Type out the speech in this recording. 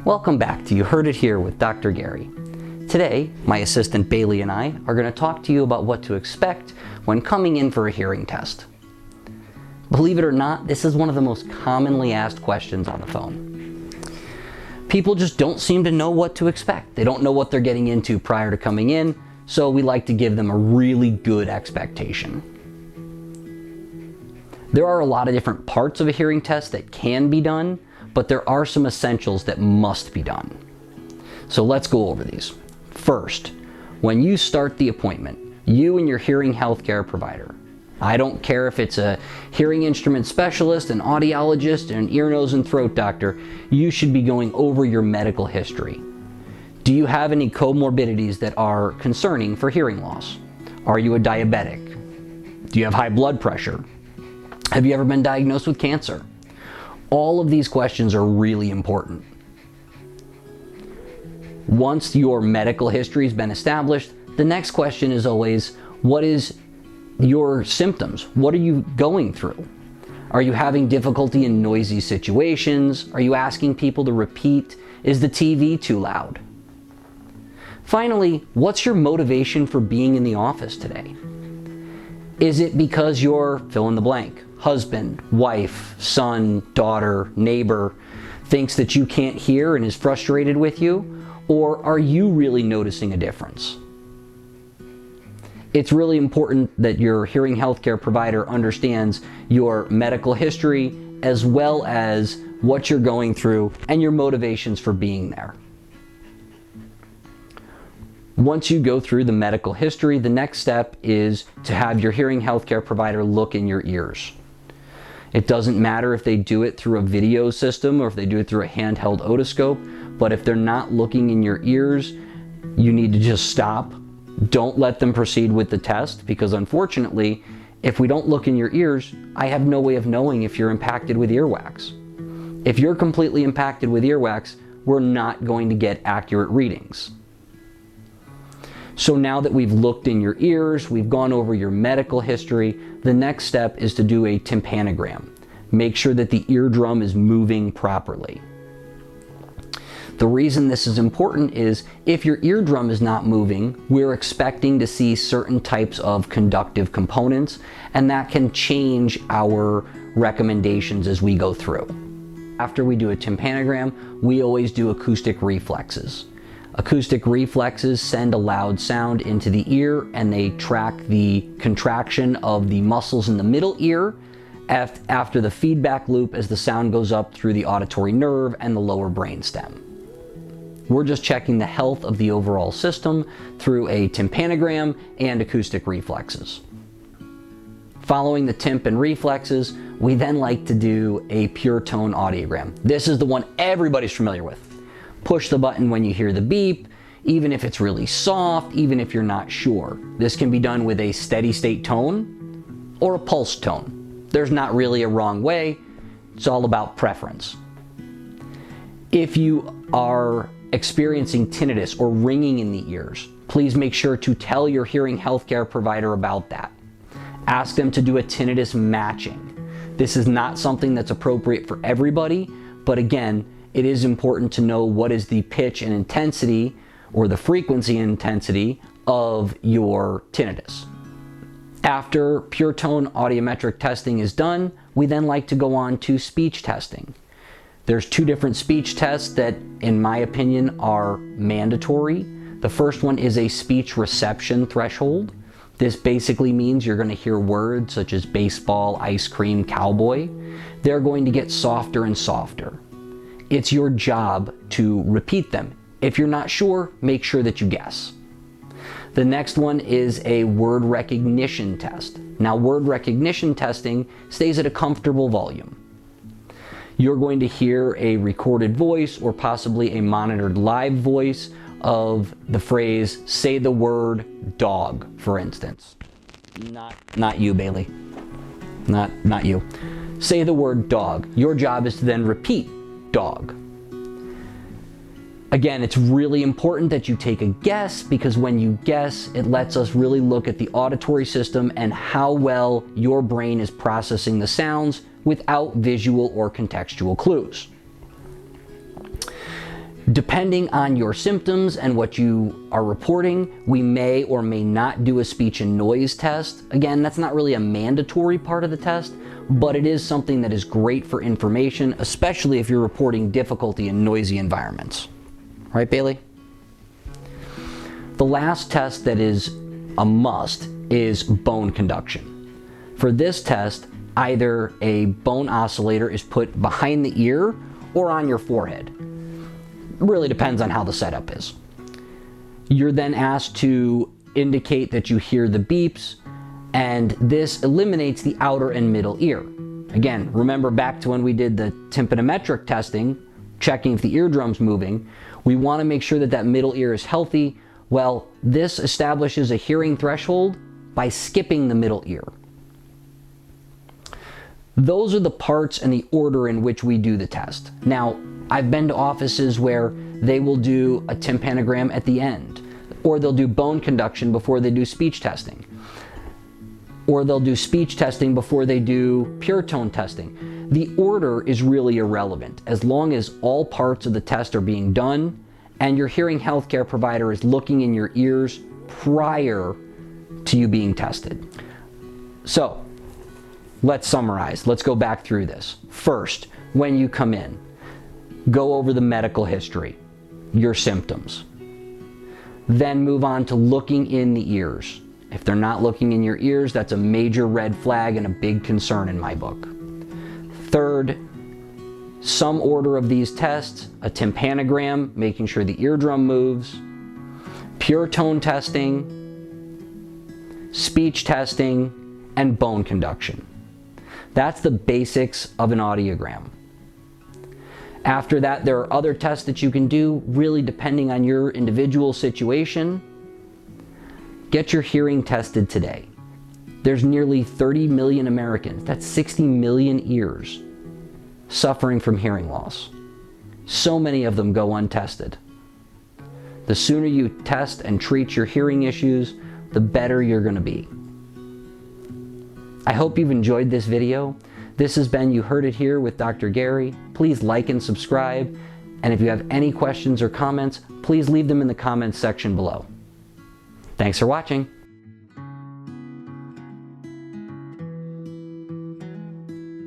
Welcome back to You Heard It Here with Dr. Gary. Today, my assistant Bailey and I are going to talk to you about what to expect when coming in for a hearing test. Believe it or not, this is one of the most commonly asked questions on the phone. People just don't seem to know what to expect. They don't know what they're getting into prior to coming in, so we like to give them a really good expectation. There are a lot of different parts of a hearing test that can be done, but there are some essentials that must be done. So let's go over these. First, when you start the appointment, you and your hearing healthcare provider, I don't care if it's a hearing instrument specialist, an audiologist, an ear, nose, and throat doctor, you should be going over your medical history. Do you have any comorbidities that are concerning for hearing loss? Are you a diabetic? Do you have high blood pressure? Have you ever been diagnosed with cancer? All of these questions are really important. Once your medical history has been established, the next question is always, what is your symptoms? What are you going through? Are you having difficulty in noisy situations? Are you asking people to repeat? Is the TV too loud? Finally, what's your motivation for being in the office today? Is it because you're fill in the blank? Husband, wife, son, daughter, neighbor thinks that you can't hear and is frustrated with you? Or are you really noticing a difference? It's really important that your hearing healthcare provider understands your medical history as well as what you're going through and your motivations for being there. Once you go through the medical history, the next step is to have your hearing healthcare provider look in your ears. It doesn't matter if they do it through a video system or if they do it through a handheld otoscope, but if they're not looking in your ears, you need to just stop. Don't let them proceed with the test, because unfortunately, if we don't look in your ears, I have no way of knowing if you're impacted with earwax. If you're completely impacted with earwax, we're not going to get accurate readings. So now that we've looked in your ears, we've gone over your medical history, the next step is to do a tympanogram. Make sure that the eardrum is moving properly. The reason this is important is if your eardrum is not moving, we're expecting to see certain types of conductive components, and that can change our recommendations as we go through. After we do a tympanogram, we always do acoustic reflexes. Acoustic reflexes send a loud sound into the ear and they track the contraction of the muscles in the middle ear after the feedback loop as the sound goes up through the auditory nerve and the lower brainstem. We're just checking the health of the overall system through a tympanogram and acoustic reflexes. Following the tymp and reflexes, we then like to do a pure tone audiogram. This is the one everybody's familiar with. Push the button when you hear the beep, even if it's really soft, even if you're not sure. This can be done with a steady state tone or a pulse tone. There's not really a wrong way. It's all about preference. If you are experiencing tinnitus or ringing in the ears, please make sure to tell your hearing healthcare provider about that. Ask them to do a tinnitus matching. This is not something that's appropriate for everybody, but again, it is important to know what is the pitch and intensity or the frequency and intensity of your tinnitus. After pure tone audiometric testing is done, we then like to go on to speech testing. There's two different speech tests that, in my opinion, are mandatory. The first one is a speech reception threshold. This basically means you're going to hear words such as baseball, ice cream, cowboy. They're going to get softer and softer. It's your job to repeat them. If you're not sure, make sure that you guess. The next one is a word recognition test. Now, word recognition testing stays at a comfortable volume. You're going to hear a recorded voice or possibly a monitored live voice of the phrase, say the word dog, for instance. Not you, Bailey. Not you. Say the word dog. Your job is to then repeat dog. Again, it's really important that you take a guess, because when you guess, it lets us really look at the auditory system and how well your brain is processing the sounds without visual or contextual clues. Depending on your symptoms and what you are reporting, we may or may not do a speech and noise test. Again, that's not really a mandatory part of the test, but it is something that is great for information, especially if you're reporting difficulty in noisy environments. Right, Bailey? The last test that is a must is bone conduction. For this test, either a bone oscillator is put behind the ear or on your forehead. Really depends on how the setup is. You're then asked to indicate that you hear the beeps, and this eliminates the outer and middle ear. Again, remember back to when we did the tympanometric testing, checking if the eardrum's moving, we want to make sure that that middle ear is healthy. Well, this establishes a hearing threshold by skipping the middle ear. Those are the parts and the order in which we do the test. Now, I've been to offices where they will do a tympanogram at the end, or they'll do bone conduction before they do speech testing, or they'll do speech testing before they do pure tone testing. The order is really irrelevant as long as all parts of the test are being done and your hearing healthcare provider is looking in your ears prior to you being tested. So, let's summarize. Let's go back through this. First, when you come in, go over the medical history, your symptoms. Then move on to looking in the ears. If they're not looking in your ears, that's a major red flag and a big concern in my book. Third, some order of these tests, a tympanogram, making sure the eardrum moves, pure tone testing, speech testing, and bone conduction. That's the basics of an audiogram. After that, there are other tests that you can do, really depending on your individual situation. Get your hearing tested today. There's nearly 30 million Americans, that's 60 million ears, suffering from hearing loss. So many of them go untested. The sooner you test and treat your hearing issues, the better you're going to be. I hope you've enjoyed this video. This has been You Heard It Here with Dr. Gary. Please like and subscribe. And if you have any questions or comments, please leave them in the comments section below. Thanks for watching.